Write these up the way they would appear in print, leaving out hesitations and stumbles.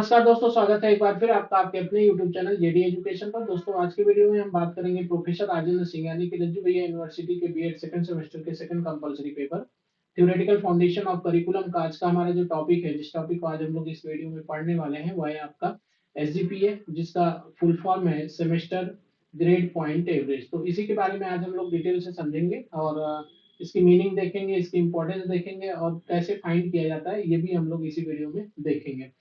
नमस्कार दोस्तों, स्वागत है एक बार फिर आपका आपके अपने YouTube चैनल जेडी एजुकेशन पर। दोस्तों आज के वीडियो में हम बात करेंगे प्रोफेसर राजेंद्र सिंह यानी कि रज्जू भैया यूनिवर्सिटी के बीएड सेकंड सेमेस्टर के second compulsory paper theoretical foundation of curriculum का आज का हमारा जो टॉपिक है, जिस टॉपिक को आज हम लोग इस वीडियो में पढ़ने वाले हैं वो है आपका एसजीपीए, जिसका फुल फॉर्म है सेमेस्टर ग्रेड पॉइंट एवरेज। तो इसी के बारे में आज हम लोग डिटेल से समझेंगे और इसकी मीनिंग देखेंगे, इसकी इंपॉर्टेंस देखेंगे और कैसे फाइंड किया जाता है ये भी हम लोग इसी वीडियो में देखेंगे।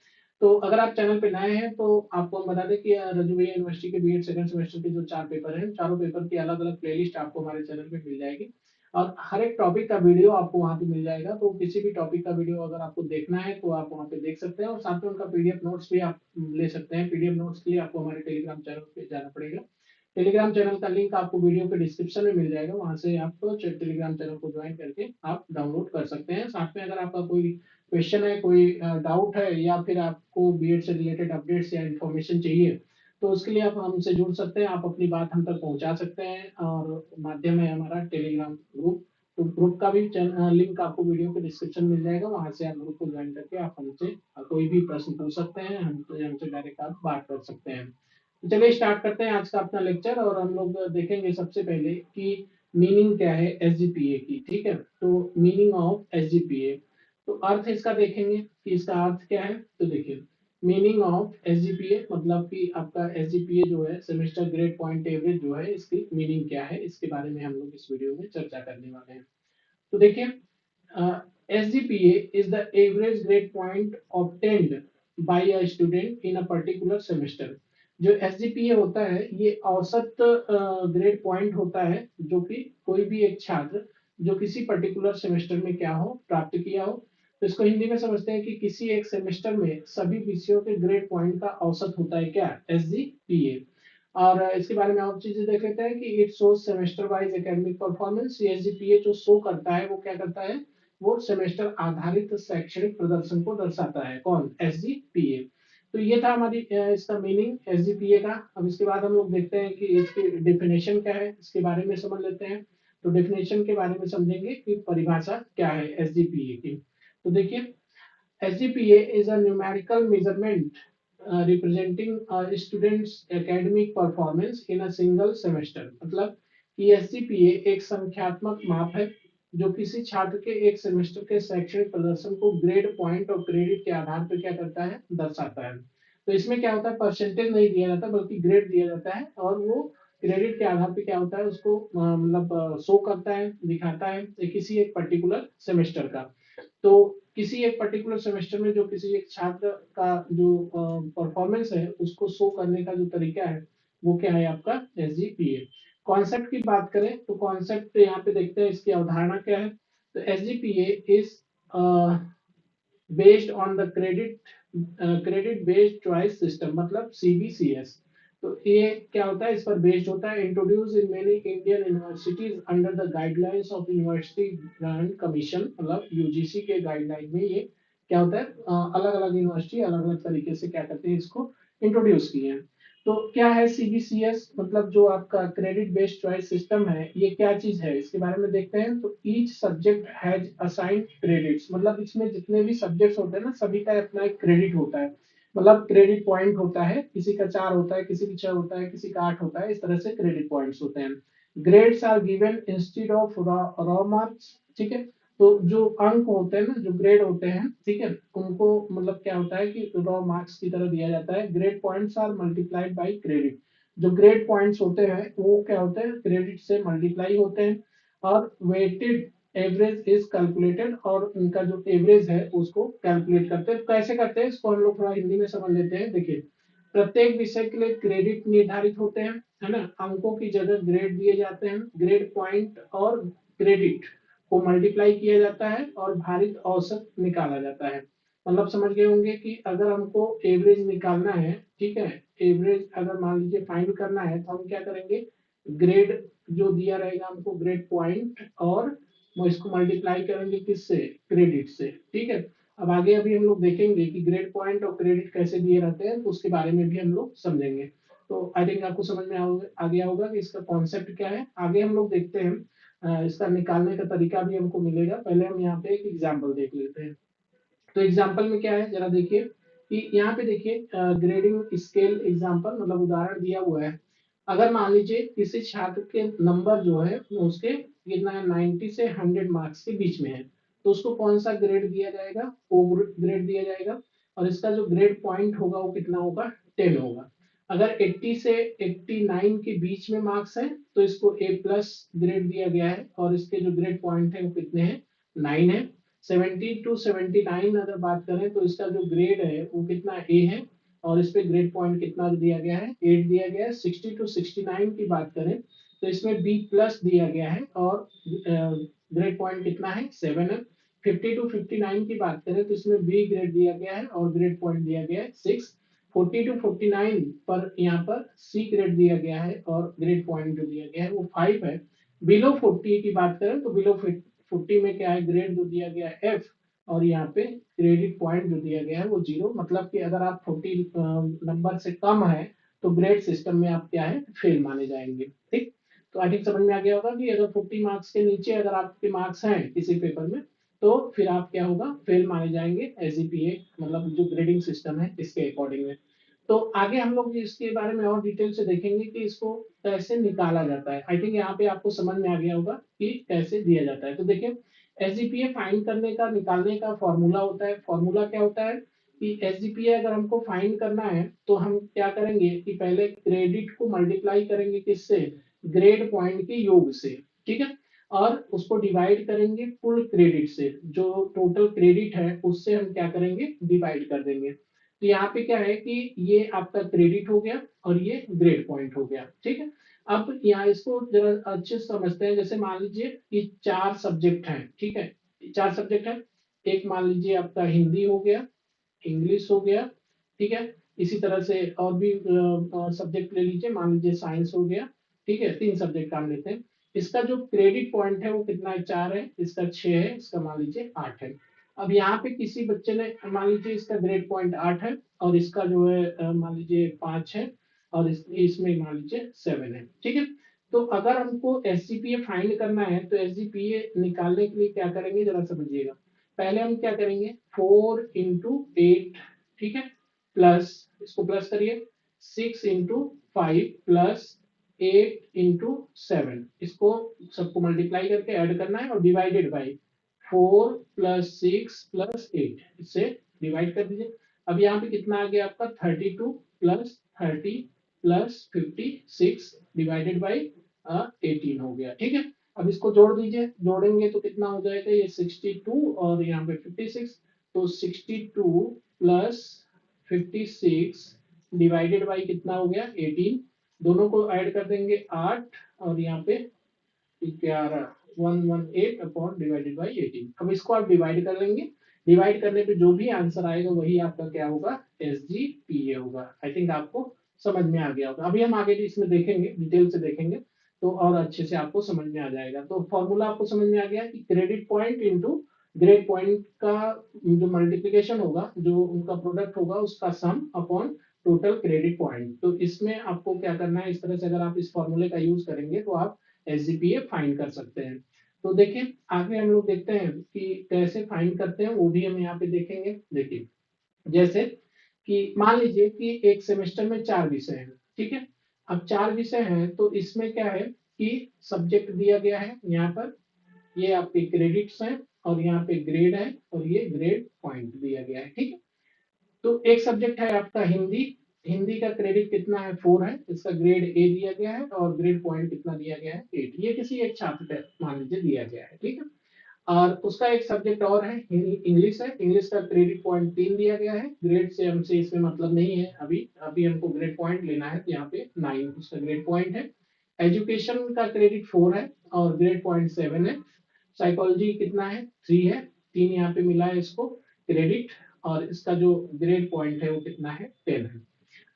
तो अगर आप चैनल पे नए हैं तो आपको हम बता दें कि रज्जू भैया यूनिवर्सिटी के बीएड सेकंड सेमेस्टर के जो 4 पेपर हैं, चारों पेपर की अलग-अलग प्लेलिस्ट आपको हमारे चैनल पे मिल जाएगी और हर एक टॉपिक का वीडियो आपको वहाँ पे मिल जाएगा। तो किसी भी टॉपिक का वीडियो अगर आपको देखना है तो आप वहाँ पे देख सकते हैं और साथ में उनका पीडीएफ नोट्स भी आप ले सकते हैं। पीडीएफ नोट्स के लिए आपको हमारे टेलीग्राम चैनल पे जाना पड़ेगा। टेलीग्राम चैनल का लिंक आपको वीडियो के डिस्क्रिप्शन में मिल जाएगा, वहां से आप टेलीग्राम चैनल को ज्वाइन करके आप डाउनलोड कर सकते हैं। साथ में अगर आपका कोई क्वेश्चन है, कोई डाउट है या फिर आपको बीएड से रिलेटेड अपडेट्स या इन्फॉर्मेशन चाहिए तो उसके लिए आप हमसे जुड़ सकते हैं, आप अपनी बात हम तक पहुंचा सकते हैं और माध्यम है हमारा टेलीग्राम ग्रुप। तो ग्रुप का भी लिंक आपको वीडियो के डिस्क्रिप्शन मिल जाएगा, वहां से आप ग्रुप को ज्वाइन करके आप हमसे कोई भी प्रश्न पूछ सकते हैं, हमसे डायरेक्ट आप बात कर सकते हैं। तो चलिए स्टार्ट करते हैं आज का अपना लेक्चर और हम लोग देखेंगे सबसे पहले कि मीनिंग क्या है एसजीपीए की। ठीक है, तो मीनिंग ऑफ एसजीपीए, तो अर्थ इसका देखेंगे कि इसका अर्थ क्या है। तो देखिए, मीनिंग ऑफ एसजीपीए मतलब कि आपका एसजीपीए जो है सेमेस्टर ग्रेड पॉइंट एवरेज जो है, इसकी मीनिंग क्या है इसके बारे में हम लोग इस वीडियो में चर्चा करने वाले हैं। तो देखिए, SGPA is the average grade point obtained by a student in a particular semester. जो एसजीपीए होता है ये औसत ग्रेड पॉइंट होता है जो कि कोई भी एक छात्र जो किसी पर्टिकुलर सेमेस्टर में क्या हो प्राप्त किया हो। तो इसको हिंदी में समझते हैं कि किसी एक सेमेस्टर में सभी विषयों के ग्रेड पॉइंट का औसत होता है क्या, एसजीपीए। और इसके बारे में और चीजें देख लेते हैं कि it shows semester wise academic performance. SGPA जो शो करता है वो क्या करता है, वो सेमेस्टर आधारित शैक्षणिक प्रदर्शन को दर्शाता है। कौन, एसजीपीए। तो ये था हमारी इसका मीनिंग एसजीपीए का। अब इसके बाद हम लोग देखते हैं कि इसकी डेफिनेशन क्या है, इसके बारे में समझ लेते हैं। तो डेफिनेशन के बारे में समझेंगे कि परिभाषा क्या है एसजीपीए की। तो देखिए, SGPA is a numerical measurement representing a student's academic performance in a single semester। मतलब कि SGPA एक संख्यात्मक माप है जो किसी छात्र के एक सेमेस्टर के शैक्षणिक प्रदर्शन को ग्रेड पॉइंट और क्रेडिट के आधार पर क्या करता है, दर्शाता है। तो इसमें क्या होता है, परसेंटेज नहीं दिया जाता बल्कि ग्रेड दिया जाता है और वो क्रेडिट के आधार पे क्या होता है उसको मतलब शो करता है, दिखाता है किसी एक पर्टिकुलर सेमेस्टर का। तो किसी एक पर्टिकुलर सेमेस्टर में जो किसी एक छात्र का जो परफॉर्मेंस है उसको शो करने का जो तरीका है वो क्या है, आपका एसजीपीए। कॉन्सेप्ट की बात करें तो कॉन्सेप्ट यहाँ पे देखते हैं, इसकी अवधारणा क्या है। तो SGPA is based on the credit based choice system, मतलब सीबीसीएस। तो ये क्या होता है, इस पर बेस्ड होता है। Introduce in many Indian universities under the guidelines of university grant commission, मतलब यूजीसी के गाइडलाइन में ये क्या होता है, अलग अलग यूनिवर्सिटी अलग अलग तरीके से क्या करते हैं, इसको इंट्रोड्यूस किए हैं। तो क्या है सीबीसीएस, मतलब जो आपका क्रेडिट बेस्ड चॉइस सिस्टम है ये क्या चीज है इसके बारे में देखते हैं। तो each subject has assigned credits, मतलब इसमें जितने भी सब्जेक्ट्स होते हैं ना सभी का अपना एक क्रेडिट होता है, मतलब क्रेडिट पॉइंट होता है। किसी का 4 होता है, किसी का 6 होता है, किसी का 8 होता है, इस तरह से क्रेडिट पॉइंट्स होते हैं। Grades are given instead of raw marks. ठीक है, तो जो अंक होते हैं ना, जो ग्रेड होते हैं, ठीक है, उनको मतलब क्या होता है कि रॉ मार्क्स की तरह दिया जाता है। Grade points are multiplied by credit. जो ग्रेड पॉइंट्स होते हैं वो क्या होते हैं, क्रेडिट से मल्टीप्लाई होते हैं। और वेटेड एवरेज इज कैलकुलेटेड, और उनका जो एवरेज है उसको कैलकुलेट करते हैं। कैसे करते हैं इसको हम लोग थोड़ा हिंदी में समझ लेते हैं। देखिए, प्रत्येक विषय के लिए क्रेडिट निर्धारित होते हैं, है ना, अंकों की जगह ग्रेड दिए जाते हैं। ग्रेड पॉइंट और क्रेडिट को मल्टीप्लाई किया जाता है और भारित औसत निकाला जाता है। मतलब समझ गए होंगे कि अगर हमको एवरेज निकालना है, ठीक है, एवरेज अगर मान लीजिए फाइंड करना है तो हम क्या करेंगे, ग्रेड जो दिया रहेगा हमको ग्रेड पॉइंट, और वो इसको मल्टीप्लाई करेंगे किससे, क्रेडिट से। ठीक है, अब आगे अभी हम लोग देखेंगे कि ग्रेड पॉइंट और क्रेडिट कैसे दिए रहते हैं, तो उसके बारे में भी हम लोग समझेंगे। तो आई थिंक आपको समझ में आ गया होगा कि इसका कॉन्सेप्ट क्या है। आगे हम लोग देखते हैं, इसका निकालने का तरीका भी हमको मिलेगा। पहले हम यहाँ पे एक एग्जाम्पल देख लेते हैं। तो एग्जाम्पल में क्या है जरा देखिए, कि यहाँ पे देखिए ग्रेडिंग स्केल एग्जांपल मतलब उदाहरण दिया हुआ है। अगर मान लीजिए किसी छात्र के नंबर जो है उसके कितना है 90 से 100 मार्क्स के बीच में है, तो उसको कौन सा ग्रेड दिया जाएगा, ओ ग्रेड दिया जाएगा। और इसका जो ग्रेड पॉइंट होगा वो कितना होगा, 10 होगा। अगर 80 से 89 के बीच में मार्क्स है तो इसको ए प्लस ग्रेड दिया गया है, और इसके जो ग्रेड पॉइंट है वो कितने हैं, 9 है। 70 टू 79 अगर बात करें तो इसका जो ग्रेड है वो कितना ए है, और इस पे ग्रेड पॉइंट कितना दिया गया है, 8 दिया गया है। 60 टू 69 की बात करें तो इसमें बी प्लस दिया गया है, और ग्रेड पॉइंट कितना है, 7 है। 50 टू 59 की बात करें तो इसमें बी ग्रेड दिया गया है और ग्रेड पॉइंट दिया गया है 6। 40 टू 49 पर यहाँ पर सी ग्रेड दिया गया है और ग्रेड पॉइंट जो दिया गया है वो 5 है। बिलो 40 की बात करें तो बिलो 40 में क्या है, ग्रेड जो दिया गया है एफ, और यहाँ पे क्रेडिट पॉइंट जो दिया गया है वो 0। मतलब कि अगर आप 40 नंबर से कम है तो ग्रेड सिस्टम में आप क्या है, फेल माने जाएंगे। ठीक, तो आई थिंक समझ में आ गया होगा कि अगर 40 मार्क्स के नीचे अगर आपके मार्क्स हैं किसी पेपर में तो फिर आप क्या होगा, फेल माने जाएंगे एसजीपीए, मतलब जो ग्रेडिंग सिस्टम है इसके अकॉर्डिंग में। तो आगे हम लोग इसके बारे में और डिटेल से देखेंगे कि इसको कैसे निकाला जाता है। आई थिंक यहाँ पे आपको समझ में आ गया होगा कि कैसे दिया जाता है। तो देखिए एसजीपीए फाइंड करने का, निकालने का फॉर्मूला होता है। फॉर्मूला क्या होता है कि एसजीपीए अगर हमको फाइंड करना है तो हम क्या करेंगे कि पहले क्रेडिट को मल्टीप्लाई करेंगे किससे, ग्रेड पॉइंट के योग से। ठीक है, और उसको डिवाइड करेंगे कुल क्रेडिट से, जो टोटल क्रेडिट है उससे हम क्या करेंगे, डिवाइड कर देंगे। तो यहाँ पे क्या है कि ये आपका क्रेडिट हो गया और ये ग्रेड पॉइंट हो गया। ठीक है, अब यहाँ इसको जरा अच्छे से समझते हैं। जैसे मान लीजिए कि 4 सब्जेक्ट हैं, ठीक है, 4 सब्जेक्ट है। एक मान लीजिए आपका हिंदी हो गया, इंग्लिश हो गया, ठीक है। इसी तरह से और भी सब्जेक्ट ले लीजिए, मान लीजिए साइंस हो गया। ठीक है, 3 सब्जेक्ट हम लेते हैं। इसका जो क्रेडिट पॉइंट है वो कितना है, 4 है, इसका 6 है, इसका मान लीजिए 8 है। अब यहाँ पे किसी बच्चे ने मान लीजिए इसका ग्रेड पॉइंट 8 है और इसका जो है मान लीजिए 5 है, और इसमें मान लीजिए 7 है। ठीक है, तो अगर हमको एसजीपीए फाइंड करना है तो एसजीपीए निकालने के लिए क्या करेंगे जरा समझिएगा। पहले हम क्या करेंगे, 4 into 8, ठीक है, प्लस, इसको प्लस करिए, 6 into 5 प्लस 8 into 7, इसको सबको मल्टीप्लाई करके ऐड करना है और डिवाइडेड बाई 4 + 6 + 8, इससे डिवाइड कर दीजिए। अब यहाँ पे कितना आ गया आपका, 32 + 30 + 56 डिवाइडेड बाई 18 हो गया। ठीक है, अब इसको जोड़ दीजिए, जोड़ेंगे तो कितना हो जाएगा, ये 62 और यहाँ पे 56, तो 62 + 56 डिवाइडेड बाई कितना हो गया, 18। दोनों को ऐड कर देंगे 8, और यहाँ पे 11, 118 अपॉन डिवाइडेड बाई 18। अब इसको आप डिवाइड कर लेंगे, डिवाइड करने पे जो भी आंसर आएगा वही आपका क्या होगा, एस जी पी ए होगा। आई थिंक आपको समझ में आ गया होगा। अभी हम आगे इसमें देखेंगे, डिटेल से देखेंगे तो और अच्छे से आपको समझ में आ जाएगा। तो फॉर्मूला आपको समझ में आ गया कि credit point into grade point का जो मल्टीप्लीकेशन होगा, जो उनका प्रोडक्ट होगा उसका सम अपॉन टोटल क्रेडिट पॉइंट। तो इसमें आपको क्या करना है, इस तरह से अगर आप इस फॉर्मूले का यूज करेंगे तो आप एसजीपीए फाइंड कर सकते हैं। तो देखिए आगे हम लोग देखते हैं कि कैसे फाइंड करते हैं, वो भी हम यहाँ पे देखेंगे। देखिए जैसे कि मान लीजिए कि एक सेमेस्टर में 4 विषय हैं, ठीक है। अब 4 विषय हैं तो इसमें क्या है कि सब्जेक्ट दिया गया है यहाँ पर, ये आपके क्रेडिट्स हैं, और यहाँ पे ग्रेड है, और ये ग्रेड पॉइंट दिया गया है। ठीक है, तो एक सब्जेक्ट है आपका हिंदी। हिंदी का क्रेडिट कितना है, 4 है, इसका ग्रेड ए दिया गया है और ग्रेड पॉइंट कितना दिया गया है, 8। ये किसी एक छात्र का मान लीजिए दिया गया है। ठीक है, और उसका एक सब्जेक्ट और है, इंग्लिश है। इंग्लिश का क्रेडिट पॉइंट 3 दिया गया है, ग्रेड से हमसे इसमें मतलब नहीं है, अभी अभी हमको ग्रेड पॉइंट लेना है, तो यहाँ पे 9 उसका ग्रेड पॉइंट है। एजुकेशन का क्रेडिट 4 है और ग्रेड पॉइंट 7 है। साइकोलॉजी कितना है, 3 है, 3 यहाँ पे मिला है इसको क्रेडिट, और इसका जो ग्रेड पॉइंट है वो कितना है, 10 है।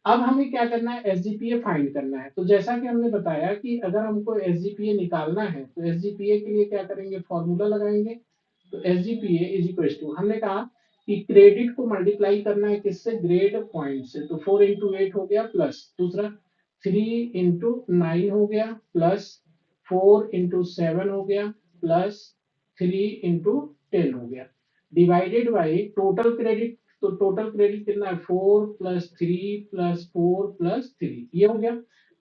अब हमें क्या करना है, एसजीपीए फाइंड करना है। तो जैसा कि हमने बताया कि अगर हमको एसजीपीए निकालना है तो एसजीपीए के लिए क्या करेंगे, फॉर्मूला लगाएंगे। तो एसजीपीए इज इक्वल टू, हमने कहा कि क्रेडिट को मल्टीप्लाई करना है किससे, ग्रेड पॉइंट से। तो 4 into 8 हो गया, प्लस दूसरा 3 into 9 हो गया, प्लस 4 into 7 हो गया, प्लस 3 into 10 हो गया, डिवाइडेड बाई टोटल क्रेडिट तो टोटल क्रेडिट कितना है 4 प्लस 3 प्लस 4 प्लस 3, ये हो गया।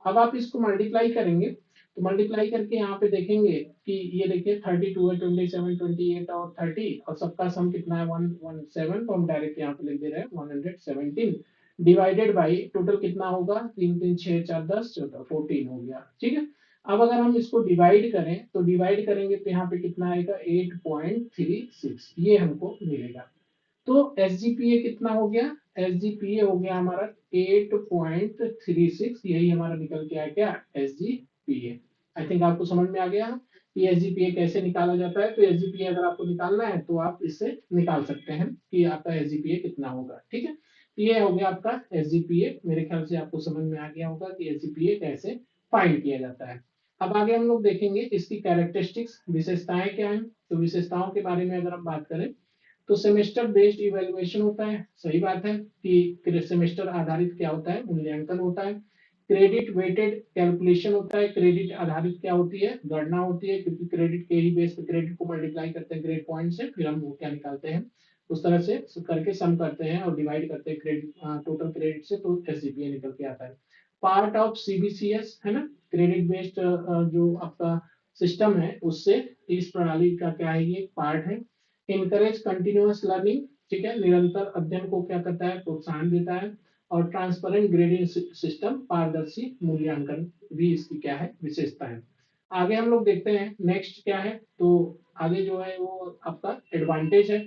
अब आप इसको मल्टीप्लाई करेंगे, तो मल्टीप्लाई करके यहाँ पे देखेंगे कि ये देखिए 32 है, 27, 28 और 30, और सबका सम कितना है 117, तो हम डायरेक्ट यहाँ पे लिख दे रहे हैं 117 डिवाइडेड बाई टोटल कितना होगा 3 3 6 4 10 14 14 हो गया, ठीक है। अब अगर हम इसको डिवाइड करें तो डिवाइड करेंगे तो यहाँ पे कितना आएगा 8.36, ये हमको मिलेगा। तो एसजीपीए कितना हो गया, एसजीपीए हो गया हमारा 8.36, यही हमारा निकल के आ गया एसजीपीए। आई थिंक आपको समझ में आ गया कि एसजीपीए कैसे निकाला जाता है। तो एसजीपीए अगर आपको निकालना है तो आप इससे निकाल सकते हैं कि आपका एसजीपीए कितना होगा, ठीक है। तो ये हो गया आपका एसजीपीए। मेरे ख्याल से आपको समझ में आ गया होगा कि एसजीपीए कैसे फाइंड किया जाता है। अब आगे हम लोग देखेंगे इसकी कैरेक्टरिस्टिक्स, विशेषताएं क्या हैं। तो विशेषताओं के बारे में अगर हम बात करें तो सेमेस्टर बेस्ड इवैल्यूएशन होता है, सही बात है कि सेमेस्टर आधारित क्या होता है, मूल्यांकन होता है। क्रेडिट वेटेड कैलकुलेशन होता है, क्रेडिट आधारित क्या होती है, गणना होती है, क्योंकि क्रेडिट के ही बेस पे क्रेडिट को मल्टीप्लाई करते हैं ग्रेड पॉइंट से, फिर हम वो क्या निकालते हैं उस तरह से करके सम करते हैं और डिवाइड करते हैं क्रेडिट टोटल क्रेडिट से, तो एसजीपीए निकल के आता है। पार्ट ऑफ सीबीसीएस है ना, क्रेडिट बेस्ड जो आपका सिस्टम है उससे इस प्रणाली का क्या है, ये पार्ट है। इनकरेज कंटिन्यूअस लर्निंग, ठीक है, निरंतर अध्ययन को क्या करता है, प्रोत्साहन देता है। और ट्रांसपेरेंट ग्रेडिंग सिस्टम, पारदर्शी मूल्यांकन भी इसकी क्या है, विशेषता है। आगे हम लोग देखते हैं नेक्स्ट क्या है। तो आगे जो है वो आपका एडवांटेज है।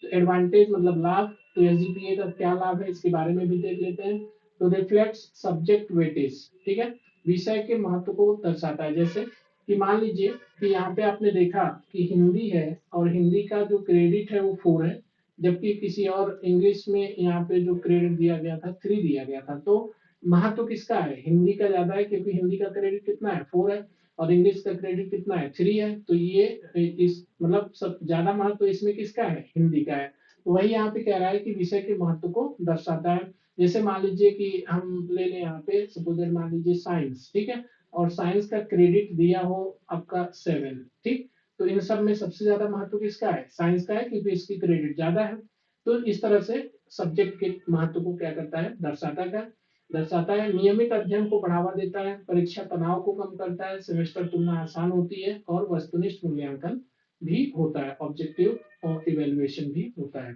तो एडवांटेज मतलब लाभ, तो एसजीपीए का क्या लाभ है इसके बारे में भी देख लेते हैं। तो रिफ्लेक्ट्स सब्जेक्ट वेटेज, ठीक है, विषय के महत्व को दर्शाता है। जैसे कि मान लीजिए कि यहाँ पे आपने देखा कि हिंदी है और हिंदी का जो क्रेडिट है वो 4 है, जबकि किसी और इंग्लिश में यहाँ पे जो क्रेडिट दिया गया था 3 दिया गया था। तो महत्व किसका है, हिंदी का ज्यादा है, क्योंकि हिंदी का क्रेडिट कितना है 4 है, और इंग्लिश का क्रेडिट कितना है 3 है। तो ये इस मतलब सब ज्यादा महत्व इसमें किसका है, हिंदी का है। तो वही यहाँ पे कह रहा है कि विषय के महत्व को दर्शाता है। जैसे मान लीजिए कि हम ले लें यहाँ पे सपोज मान लीजिए साइंस, ठीक है, और साइंस का क्रेडिट दिया हो आपका 7, ठीक। तो इन सब में सबसे ज्यादा महत्व किसका है, साइंस का है, क्योंकि इसकी क्रेडिट ज्यादा है। तो इस तरह से सब्जेक्ट के महत्व को क्या करता है, दर्शाता है। नियमित अध्ययन को बढ़ावा देता है, परीक्षा तनाव को कम करता है, सेमेस्टर तुलना आसान होती है, और वस्तुनिष्ठ मूल्यांकन भी होता है, ऑब्जेक्टिव और इवेल्युएशन भी होता है।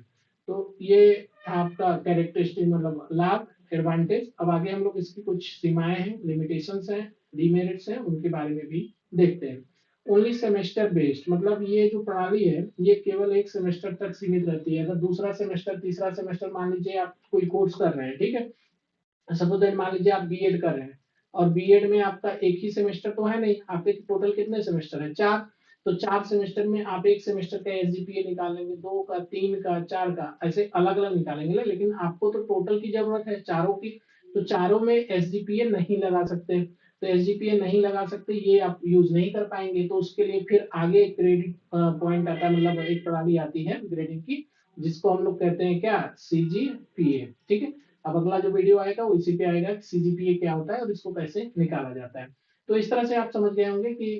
तो ये आपका कैरेक्टरिस्टिक मतलब लाभ, एडवांटेज। अब आगे हम लोग इसकी कुछ सीमाएं हैं, लिमिटेशंस हैं, डीमेरिट्स हैं, उनके बारे में भी देखते हैं। ओनली सेमेस्टर बेस्ड मतलब ये जो प्रणाली है ये केवल एक सेमेस्टर तक सीमित रहती है। अगर दूसरा सेमेस्टर तीसरा सेमेस्टर मान लीजिए आप कोई कोर्स कर रहे हैं, ठीक है, सपोज मान लीजिए आप बीएड कर रहे हैं, और बीएड में आपका एक ही सेमेस्टर तो है नहीं, आपके टोटल कितने सेमेस्टर है, 4। तो 4 सेमेस्टर में आप एक सेमेस्टर का एसजीपीए निकालेंगे, 2 का, 3 का, 4 का, ऐसे अलग अलग निकालेंगे, लेकिन आपको तो टोटल की जरूरत है चारों की। तो चारों में एसजीपीए नहीं लगा सकते, तो एसजीपीए नहीं लगा सकते, ये आप यूज नहीं कर पाएंगे। तो उसके लिए फिर आगे क्रेडिट पॉइंट आता है, मतलब एक प्रणाली आती है ग्रेडिंग की, जिसको हम लोग कहते हैं क्या, सीजीपीए, ठीक है। अब अगला जो वीडियो आएगा वो इसी पे आएगा, सीजीपीए क्या होता है और इसको कैसे निकाला जाता है। तो इस तरह से आप समझ गए होंगे कि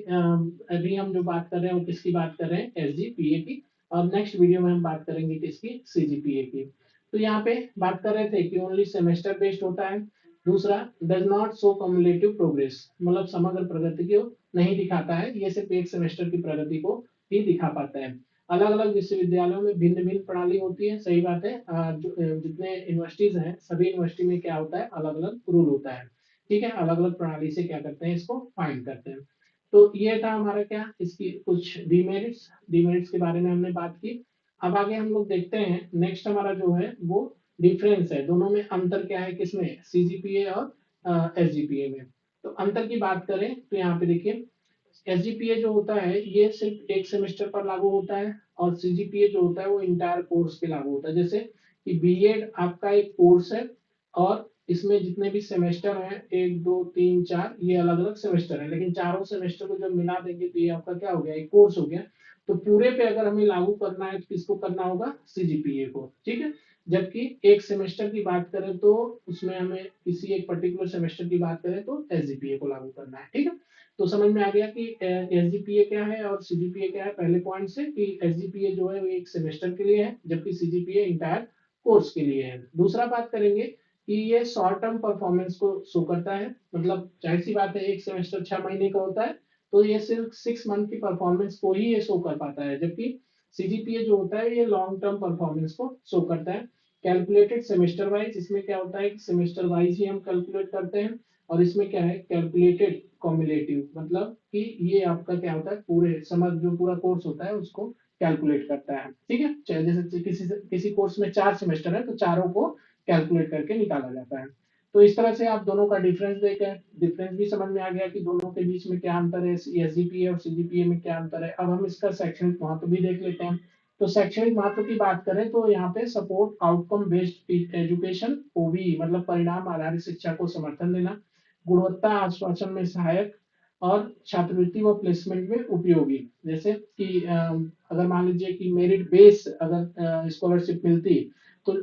अभी हम जो बात कर रहे हैं वो किसकी बात कर रहे हैं, एसजीपीए की। और नेक्स्ट वीडियो में हम बात करेंगे किसकी, सीजीपीए की। तो यहाँ पे बात कर रहे थे कि ओनली सेमेस्टर बेस्ड होता है। दूसरा, does not show cumulative progress, मतलब समग्र प्रगति को नहीं दिखाता है, ये सिर्फ एक सेमेस्टर की प्रगति को ही दिखा पाता है। अलग अलग विश्वविद्यालयों में भिन्न भिन्न प्रणाली होती है, सही बात है। जितने यूनिवर्सिटीज हैं सभी यूनिवर्सिटी में क्या होता है, अलग अलग रूल होता है, ठीक है, अलग अलग प्रणाली से क्या करते हैं, इसको फाइंड करते हैं। तो ये था हमारा क्या, इसकी कुछ डीमेरिट्स, डीमेरिट्स के बारे में हमने बात की। अब आगे हम लोग देखते हैं नेक्स्ट हमारा जो है वो डिफरेंस है, दोनों में अंतर क्या है, किसमें, सीजीपीए और एसजीपीए में। तो अंतर की बात करें तो यहाँ पे देखिए, एसजीपीए जो होता है ये सिर्फ एक सेमेस्टर पर लागू होता है, और सीजीपीए जो होता है वो इंटायर कोर्स पे लागू होता है। जैसे कि बीएड आपका एक कोर्स है, और इसमें जितने भी सेमेस्टर हैं 1 2 3 4, ये अलग अलग सेमेस्टर हैं, लेकिन चारों सेमेस्टर को जब मिला देंगे तो ये आपका क्या हो गया, एक कोर्स हो गया। तो पूरे पे अगर हमें लागू करना है तो किसको करना होगा, सीजीपीए को, ठीक है। जबकि एक सेमेस्टर की बात करें तो उसमें हमें किसी एक पर्टिकुलर सेमेस्टर की बात करें तो एसजीपीए को लागू करना है, ठीक है। तो समझ में आ गया कि एसजीपीए क्या है और सीजीपीए क्या है, पहले पॉइंट से कि एसजीपीए जो है वो एक सेमेस्टर के लिए है, जबकि सीजीपीए इंटायर कोर्स के लिए है। दूसरा बात करेंगे कि ये शॉर्ट टर्म परफॉर्मेंस को शो करता है, मतलब जाहिर सी बात है एक सेमेस्टर 6 महीने का होता है, तो ये सिर्फ 6 मंथ की परफॉर्मेंस को ही ये शो कर पाता है, जबकि सीजीपीए जो होता है ये लॉन्ग टर्म परफॉर्मेंस को शो करता है। कैलकुलेटेड सेमेस्टर वाइज, इसमें क्या होता है कि सेमेस्टर वाइज ही हम कैलकुलेट करते हैं, और इसमें क्या है कैलकुलेटेड कॉम्युलेटिव, मतलब कि ये आपका क्या होता है पूरे समझ जो पूरा कोर्स होता है उसको कैलकुलेट करता है। ठीक है, चाहे जैसे किसी कोर्स में 4 सेमेस्टर है तो चारों को कैलकुलेट करके निकाला जाता है। तो इस तरह से आप दोनों का डिफरेंस देखें, डिफरेंस भी समझ में आ गया कि दोनों के बीच में क्या अंतर है, एसजीपीए और सीजीपीए में क्या अंतर है। अब हम इसका शैक्षणिक महत्व भी देख लेते हैं। तो शैक्षणिक महत्व की बात करें तो यहाँ पे सपोर्ट आउटकम बेस्ड एजुकेशन, ओबी मतलब परिणाम आधारित शिक्षा को समर्थन देना, गुणवत्ता आश्वासन में सहायक, और छात्रवृत्ति व प्लेसमेंट में उपयोगी। जैसे कि अगर मान लीजिए कि मेरिट बेस अगर स्कॉलरशिप मिलती, तो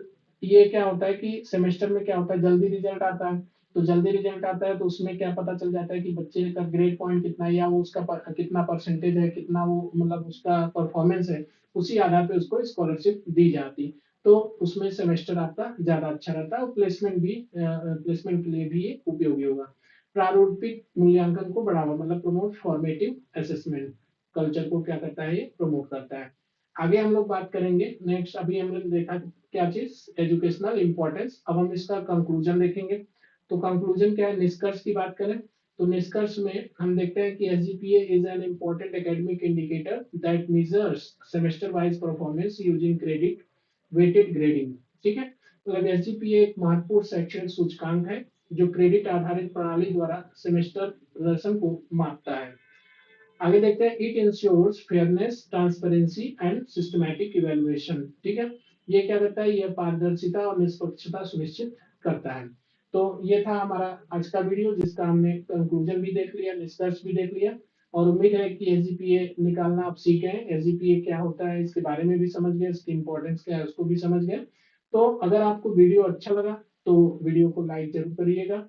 ये क्या होता है कि सेमेस्टर में क्या होता है जल्दी रिजल्ट आता है, तो जल्दी रिजल्ट आता है तो उसमें क्या पता चल जाता है कि बच्चे का ग्रेड पॉइंट कितना है, या वो उसका कितना परसेंटेज है, कितना वो मतलब उसका परफॉर्मेंस है, उसी आधार पे उसको स्कॉलरशिप दी जाती। तो उसमें सेमेस्टर आपका ज्यादा अच्छा रहता है, और प्लेसमेंट के लिए भी ये उपयोगी होगा। प्रारूपिक मूल्यांकन को बढ़ावा, मतलब प्रमोट फॉर्मेटिव असेसमेंट कल्चर को क्या करता है, ये प्रमोट करता है। आगे हम लोग बात करेंगे नेक्स्ट, अभी हम लोग देखा क्या चीज एजुकेशनल इंपॉर्टेंस, अब हम इसका कंक्लूजन देखेंगे। तो कंक्लूजन क्या है, निष्कर्ष की बात करें तो निष्कर्ष में हम देखते हैं कि SGPA is an important academic indicator that measures semester wise performance using credit weighted grading. ठीक है, मतलब एसजीपीए एक महत्वपूर्ण शैक्षणिक सूचकांक है जो क्रेडिट आधारित प्रणाली द्वारा सेमेस्टर प्रदर्शन को मापता है। आगे देखते हैं, it ensures fairness transparency and systematic evaluation. ठीक है, ये क्या करता है, ये पारदर्शिता और निष्पक्षता सुनिश्चित करता है। तो ये था हमारा आज का वीडियो जिसका हमने कंक्लूजन भी देख लिया, निष्कर्ष भी देख लिया, और उम्मीद है कि एसजीपीए निकालना आप सीखे हैं, एसजीपीए क्या होता है इसके बारे में भी समझ गए, इसकी इंपॉर्टेंस क्या है उसको भी समझ गए। तो अगर आपको वीडियो अच्छा लगा तो वीडियो को लाइक जरूर करिएगा।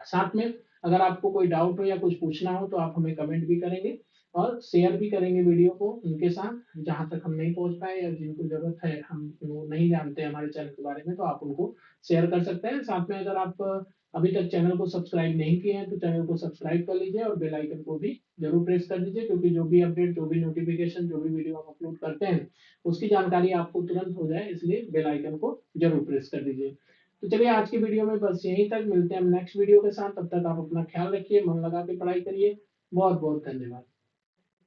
साथ में अगर आपको कोई डाउट हो या कुछ पूछना हो तो आप हमें कमेंट भी करेंगे, और शेयर भी करेंगे वीडियो को उनके साथ जहां तक हम नहीं पहुंच पाए या जिनको जरूरत है, हम वो नहीं जानते हमारे चैनल के बारे में, तो आप उनको शेयर कर सकते हैं। साथ में अगर आप अभी तक चैनल को सब्सक्राइब नहीं किए हैं तो चैनल को सब्सक्राइब कर लीजिए, और बेल आइकन को भी जरूर प्रेस कर दीजिए, क्योंकि जो भी अपडेट, जो भी नोटिफिकेशन, जो भी वीडियो हम अपलोड करते हैं उसकी जानकारी आपको तुरंत हो जाए, इसलिए बेल आइकन को जरूर प्रेस कर दीजिए। तो चलिए आज की वीडियो में बस यहीं तक, मिलते हैं हम नेक्स्ट वीडियो के साथ, तब तक आप अपना ख्याल रखिए, मन लगा के पढ़ाई करिए। बहुत बहुत धन्यवाद।